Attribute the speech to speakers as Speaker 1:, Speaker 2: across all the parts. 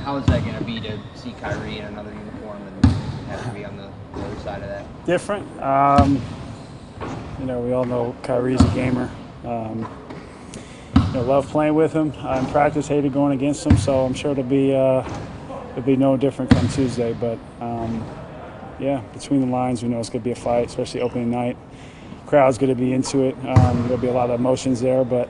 Speaker 1: How is that going to be to see Kyrie in another uniform and have to be on the other side of that?
Speaker 2: Different. We all know Kyrie's a gamer. Love playing with him. In practice, hated going against him, so I'm sure it'll be no different come Tuesday. But between the lines, we know it's going to be a fight, especially opening night. Crowd's going to be into it. There'll be a lot of emotions there, but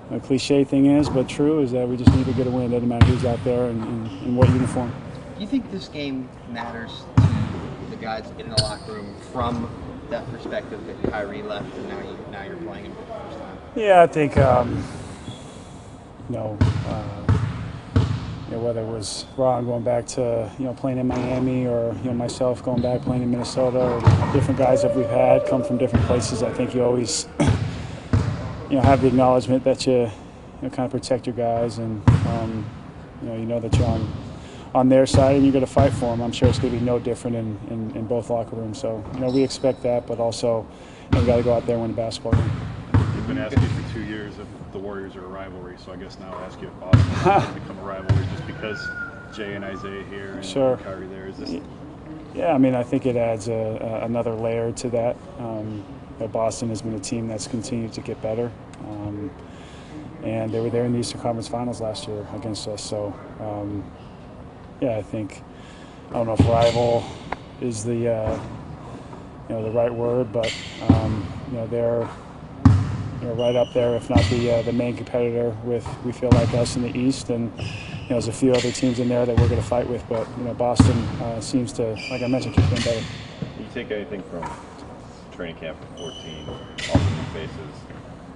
Speaker 2: the cliche thing is, but true, is that we just need to get a win. It doesn't matter who's out there and in what uniform.
Speaker 1: Do you think this game matters to the guys in the locker room from that perspective that Kyrie left and now you're playing him for the first time?
Speaker 2: Yeah, I think whether it was Ron going back to playing in Miami or myself going back playing in Minnesota, or different guys that we've had come from different places, I think you always have the acknowledgement that you kind of protect your guys, and you know that you're on their side and you're going to fight for them. I'm sure it's going to be no different in both locker rooms. So we expect that, but also we got to go out there and win a basketball game.
Speaker 3: You've been asking for 2 years if the Warriors are a rivalry, so I guess now I'll ask you if Boston will become a rivalry just because Jay and Isaiah here and
Speaker 2: Sure.
Speaker 3: Kyrie there. Is this?
Speaker 2: Yeah, I mean, I think it adds another layer to that. Boston has been a team that's continued to get better, and they were there in the Eastern Conference Finals last year against us. So, I think, I don't know if rival is the right word, but they're right up there, if not the main competitor with, we feel like, us in the East, and there's a few other teams in there that we're going to fight with, but Boston seems to, like I mentioned, keep getting better.
Speaker 4: Can you take anything from training camp for 14, all the new faces,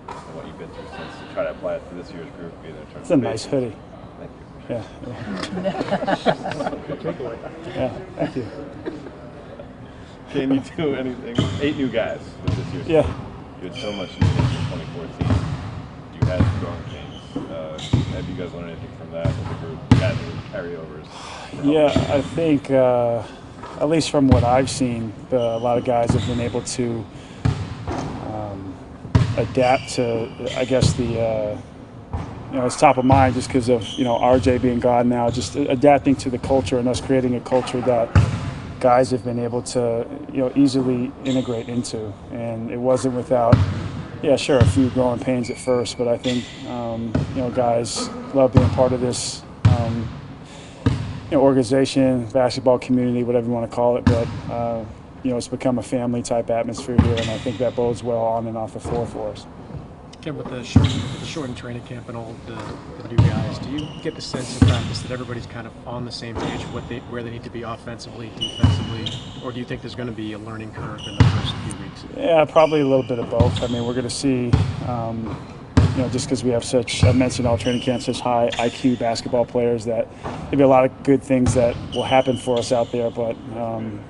Speaker 4: and what you've been through since, to try to apply it to this year's group?
Speaker 2: It's a nice hoodie.
Speaker 4: Thank you.
Speaker 2: Yeah. Yeah, thank you.
Speaker 4: Can you do anything? 8 new guys with this year's group. You had so much new things in 2014. You had strong teams. Have you guys learned anything from that with the group? Had any carryovers?
Speaker 2: Yeah, I think, at least from what I've seen, a lot of guys have been able to adapt to, I guess, it's top of mind just because of, RJ being gone now, just adapting to the culture and us creating a culture that guys have been able to, easily integrate into. And it wasn't without, a few growing pains at first, but I think, guys love being part of this, organization, basketball community, whatever you want to call it. But, it's become a family type atmosphere here, and I think that bodes well on and off the floor for us.
Speaker 5: Ken, with the shortened training camp and all the new guys, do you get the sense in practice that everybody's kind of on the same page, where they need to be offensively, defensively, or do you think there's going to be a learning curve in the first few weeks?
Speaker 2: Yeah, probably a little bit of both. I mean, we're going to see, just because we have such, I mentioned all training camp, such high IQ basketball players, that there'll be a lot of good things that will happen for us out there. But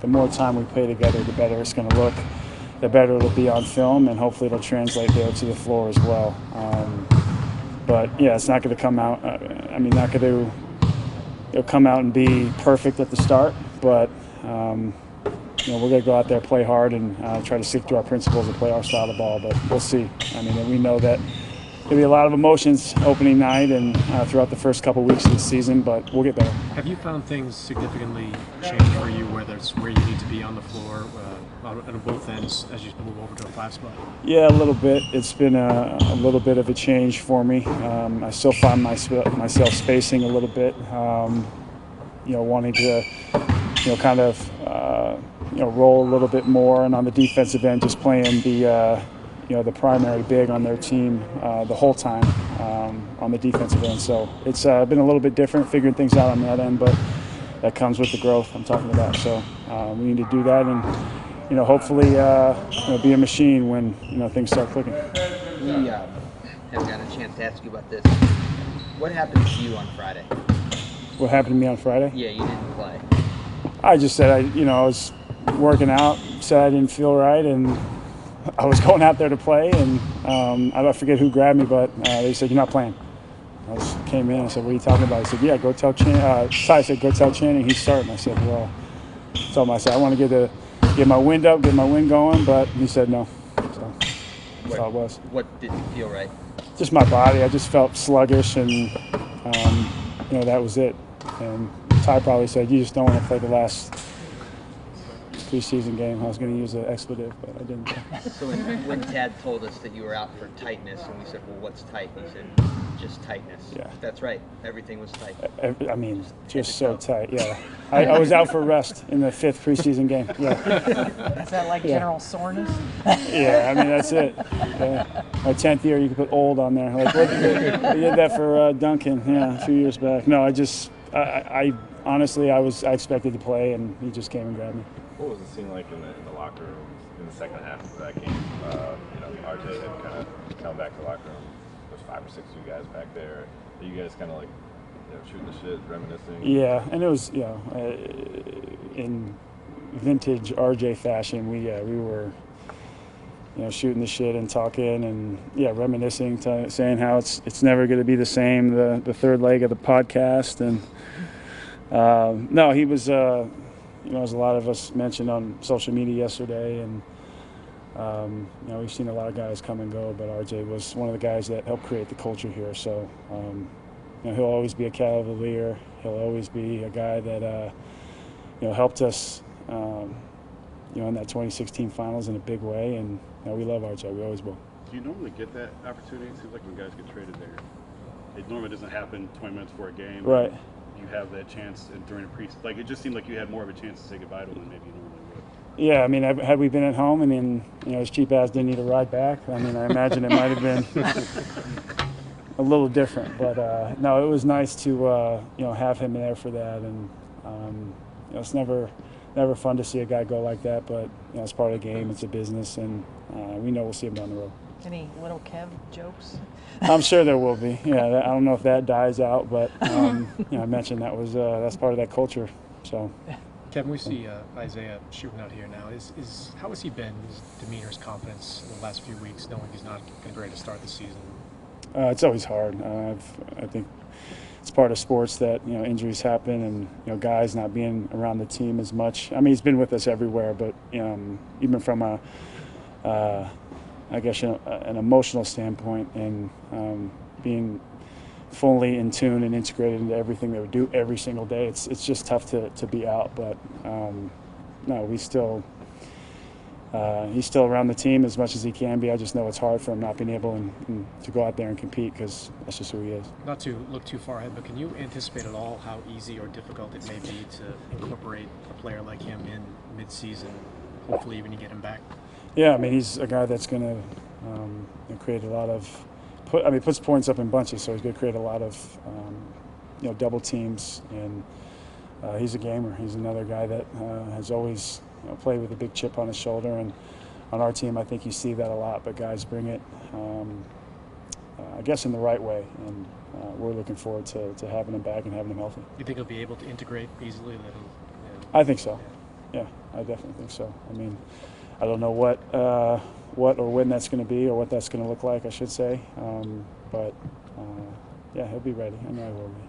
Speaker 2: the more time we play together, the better it's going to look. The better it'll be on film, and hopefully it'll translate there to the floor as well. It's not going to come out. It'll come out and be perfect at the start, but we're going to go out there, play hard, and try to stick to our principles and play our style of ball. But we'll see. We know that there'll be a lot of emotions opening night and throughout the first couple weeks of the season, but we'll get better.
Speaker 5: Have you found things significantly change for you, whether it's where you need to be on the floor, on both ends, as you move over to a 5 spot?
Speaker 2: Yeah, a little bit. It's been a little bit of a change for me. I still find myself spacing a little bit, wanting to, roll a little bit more, and on the defensive end, just playing the primary big on their team the whole time on the defensive end. So it's been a little bit different, figuring things out on that end, but that comes with the growth I'm talking about. So we need to do that and, hopefully be a machine when, things start clicking.
Speaker 1: We haven't gotten a chance to ask you about this. What happened to you on Friday?
Speaker 2: What happened to me on Friday?
Speaker 1: Yeah, you didn't play.
Speaker 2: I just said I was working out, said I didn't feel right, and I was going out there to play, and I forget who grabbed me, but they said, "You're not playing." I just came in and said, "What are you talking about?" He said, "Yeah, go tell Channing." Ty said, "Go tell Channing he's starting." I said, "Well," told him, I said, "I want to get my wind up, get my wind going," but he said no. So that's how it was.
Speaker 1: What didn't feel right?
Speaker 2: Just my body. I just felt sluggish, and that was it. And Ty probably said, "You just don't want to play the last preseason game." I was going to use an expletive, but I didn't.
Speaker 1: So when Tad told us that you were out for tightness, and we said, "Well, what's tight?" He said, "Just tightness."
Speaker 2: Yeah.
Speaker 1: That's right. Everything was tight.
Speaker 2: I mean, just so tight. Yeah, I was out for rest in the 5th preseason game. Yeah.
Speaker 6: Is that like general soreness?
Speaker 2: Yeah, I mean that's it. My 10th year, you could put old on there. Like we did that for Duncan, a few years back. No, I honestly, I expected to play, and he just came and grabbed me.
Speaker 4: What was the scene like in the locker room in the second half of that game? RJ had kind of come back to the locker room. There's 5 or 6 of you guys back there. Are you guys kind of like shooting the shit, reminiscing?
Speaker 2: Yeah, and it was in vintage RJ fashion. We were shooting the shit and talking and reminiscing, saying how it's never going to be the same. The third leg of the podcast, and no, he was. As a lot of us mentioned on social media yesterday, and we've seen a lot of guys come and go, but RJ was one of the guys that helped create the culture here. So he'll always be a Cavalier. He'll always be a guy that helped us in that 2016 finals in a big way, and we love RJ. We always will.
Speaker 3: Do you normally get that opportunity? It seems like when guys get traded there, it normally doesn't happen 20 minutes before a game.
Speaker 2: Right.
Speaker 3: You have that chance during a pre. Like it just seemed like you had more of a chance to say goodbye to them than maybe you normally would.
Speaker 2: Yeah, I mean, had we been at home, I mean, his cheap ass didn't need a ride back. I mean, I imagine it might have been a little different, but no, it was nice to have him there for that, and it's never fun to see a guy go like that, but it's part of the game. It's a business, and we know we'll see him down the road.
Speaker 6: Any little Kev jokes?
Speaker 2: I'm sure there will be. Yeah, I don't know if that dies out, but I mentioned that's part of that culture. So,
Speaker 5: Kevin, we see Isaiah shooting out here now. How has he been? His demeanor, his confidence in the last few weeks, knowing he's not going to be ready to start the season.
Speaker 2: It's always hard. I think it's part of sports that injuries happen, and guys not being around the team as much. I mean, he's been with us everywhere, but even from an emotional standpoint, and being fully in tune and integrated into everything they would do every single day, it's just tough to be out. But no, he's still around the team as much as he can be. I just know it's hard for him not being able to go out there and compete, because that's just who he is.
Speaker 5: Not to look too far ahead, but can you anticipate at all how easy or difficult it may be to incorporate a player like him in mid-season, hopefully even to get him back?
Speaker 2: Yeah, I mean, he's a guy that's going to create a lot of puts points up in bunches, so he's going to create a lot of double teams, and he's a gamer. He's another guy that has always played with a big chip on his shoulder, and on our team, I think you see that a lot. But guys bring it, I guess, in the right way, and we're looking forward to having him back and having him healthy.
Speaker 5: Do you think he'll be able to integrate easily?
Speaker 2: I think so. Yeah, I definitely think so. I mean, I don't know what or when that's going to be, or what that's going to look like, I should say. But he'll be ready. I know he will be.